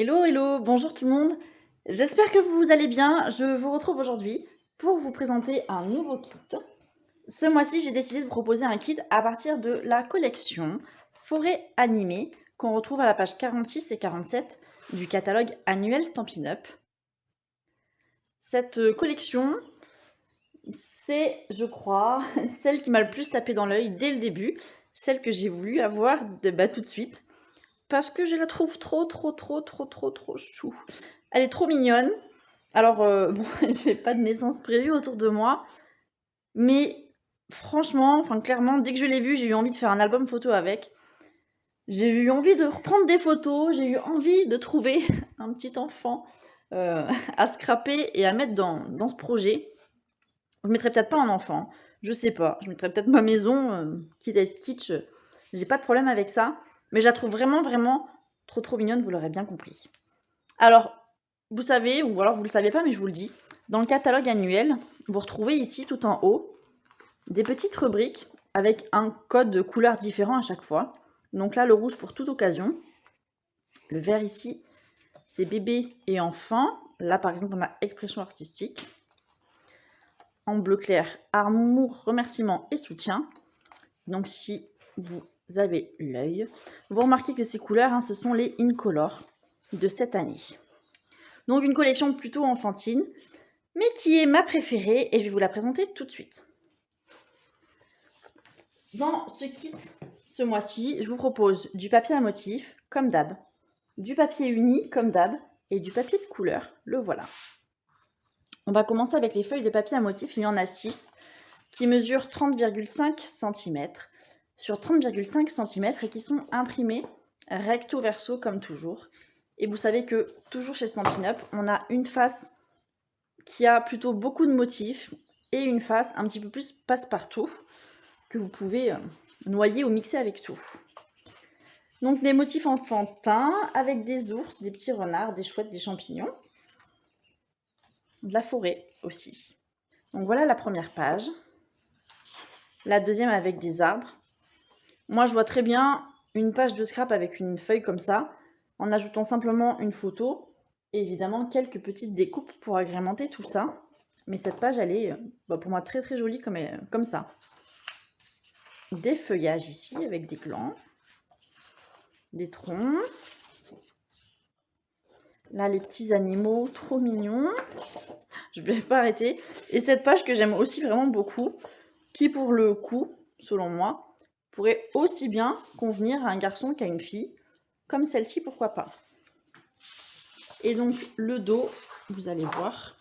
Hello, hello, bonjour tout le monde. J'espère que vous allez bien. Je vous retrouve aujourd'hui pour vous présenter un nouveau kit. Ce mois-ci, j'ai décidé de vous proposer un kit à partir de la collection Forêt animée qu'on retrouve à la page 46 et 47 du catalogue annuel Stampin' Up. Cette collection, c'est, je crois, celle qui m'a le plus tapé dans l'œil dès le début, celle que j'ai voulu avoir tout de suite. Parce que je la trouve trop chou. Elle est trop mignonne. Alors, bon, j'ai pas de naissance prévue autour de moi, mais franchement, enfin clairement, dès que je l'ai vue, j'ai eu envie de faire un album photo avec. J'ai eu envie de reprendre des photos, j'ai eu envie de trouver un petit enfant à scraper et à mettre dans ce projet. Je mettrais peut-être pas un enfant, je sais pas. Je mettrais peut-être ma maison, quitte à être kitsch. J'ai pas de problème avec ça, mais je la trouve vraiment trop mignonne, vous l'aurez bien compris. Alors, vous savez, ou alors vous le savez pas, mais je vous le dis, dans le catalogue annuel, vous retrouvez ici tout en haut des petites rubriques avec un code de couleur différent à chaque fois. Donc là, le rouge pour toute occasion. Le vert ici, c'est bébé et enfant. Là, par exemple, on a expression artistique. En bleu clair, amour, remerciement et soutien. Donc si vous avez l'œil, vous remarquez que ces couleurs, ce sont les Incolor de cette année. Donc une collection plutôt enfantine, mais qui est ma préférée et je vais vous la présenter tout de suite. Dans ce kit, ce mois-ci, je vous propose du papier à motif, comme d'hab, du papier uni, comme d'hab, et du papier de couleur, le voilà. On va commencer avec les feuilles de papier à motif, il y en a 6, qui mesurent 30,5 cm sur 30,5 cm et qui sont imprimées recto verso comme toujours. Et vous savez que toujours chez Stampin' Up, on a une face qui a plutôt beaucoup de motifs et une face un petit peu plus passe-partout que vous pouvez noyer ou mixer avec tout. Donc des motifs enfantins avec des ours, des petits renards, des chouettes, des champignons, de la forêt aussi. Donc voilà la première page. La deuxième avec des arbres. Moi je vois très bien une page de scrap avec une feuille comme ça, en ajoutant simplement une photo et évidemment quelques petites découpes pour agrémenter tout ça. Mais cette page, elle est pour moi très jolie comme ça. Des feuillages ici avec des glands, des troncs. Là, les petits animaux trop mignons. Je ne vais pas arrêter. Et cette page que j'aime aussi vraiment beaucoup, qui pour le coup, selon moi, pourrait aussi bien convenir à un garçon qu'à une fille. Comme celle-ci, pourquoi pas. Et donc, le dos, vous allez voir,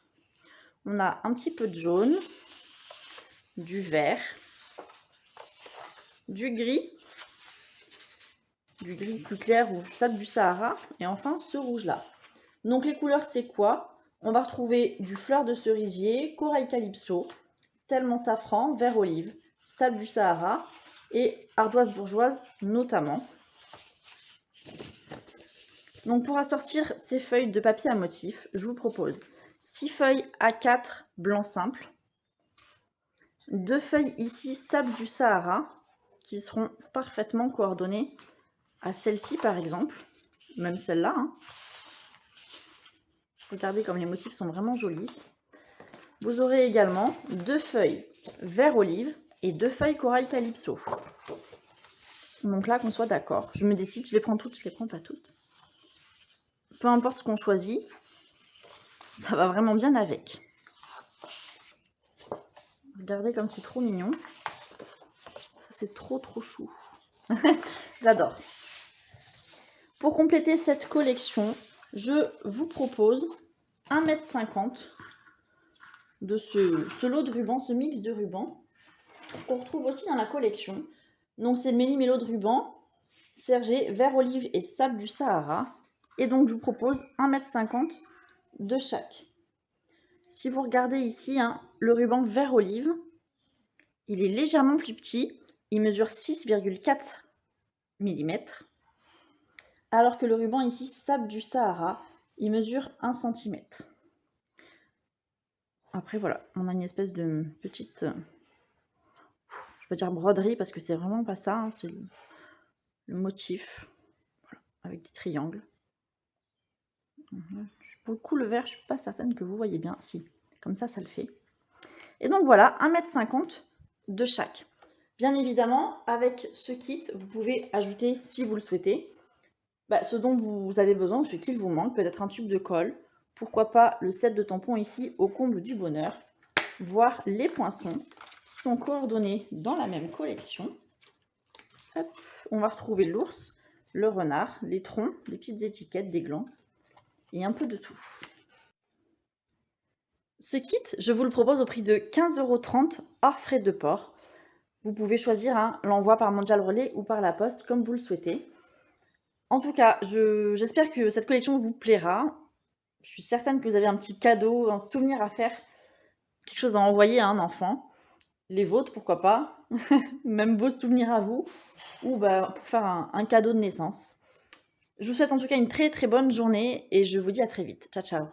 on a un petit peu de jaune, du vert, du gris plus clair ou sable du Sahara, et enfin ce rouge-là. Donc les couleurs, c'est quoi? On va retrouver du fleur de cerisier, corail calypso, tellement safran, vert olive, sable du Sahara et ardoise bourgeoise notamment. Donc pour assortir ces feuilles de papier à motif, je vous propose 6 feuilles A4 blanc simple, 2 feuilles ici sable du Sahara qui seront parfaitement coordonnées à celle-ci par exemple, même celle-là. Regardez comme les motifs sont vraiment jolis. Vous aurez également 2 feuilles vert olive et 2 feuilles corail calypso. Donc là, qu'on soit d'accord, je me décide, je les prends toutes, je les prends pas toutes. Peu importe ce qu'on choisit, ça va vraiment bien avec. Regardez comme c'est trop mignon. Ça, c'est trop chou. J'adore. Pour compléter cette collection, je vous propose 1,50 m de ce lot de ruban, ce mix de ruban, qu'on retrouve aussi dans la collection. Donc c'est le méli-mélo de ruban, sergé, vert olive et sable du Sahara. Et donc je vous propose 1,50 m de chaque. Si vous regardez ici, le ruban vert olive, il est légèrement plus petit. Il mesure 6,4 mm. Alors que le ruban ici, sable du Sahara, il mesure 1 cm. Après voilà, on a une espèce de petite, je vais dire broderie parce que c'est vraiment pas ça, c'est le motif, voilà, avec des triangles. Pour le coup, le vert, je suis pas certaine que vous voyez bien. Si, comme ça le fait. Et donc voilà, 1,50 m de chaque. Bien évidemment, avec ce kit, vous pouvez ajouter, si vous le souhaitez, ce dont vous avez besoin, ce qu'il vous manque, peut-être un tube de colle, pourquoi pas le set de tampons ici au comble du bonheur, voire les poinçons qui sont coordonnés dans la même collection. Hop, on va retrouver l'ours, le renard, les troncs, les petites étiquettes, des glands et un peu de tout. Ce kit, je vous le propose au prix de 15,30 € hors frais de port. Vous pouvez choisir l'envoi par Mondial Relay ou par la poste comme vous le souhaitez. En tout cas, j'espère que cette collection vous plaira. Je suis certaine que vous avez un petit cadeau, un souvenir à faire, quelque chose à envoyer à un enfant. Les vôtres, pourquoi pas, même vos souvenirs à vous, ou pour faire un cadeau de naissance. Je vous souhaite en tout cas une très très bonne journée et je vous dis à très vite. Ciao ciao.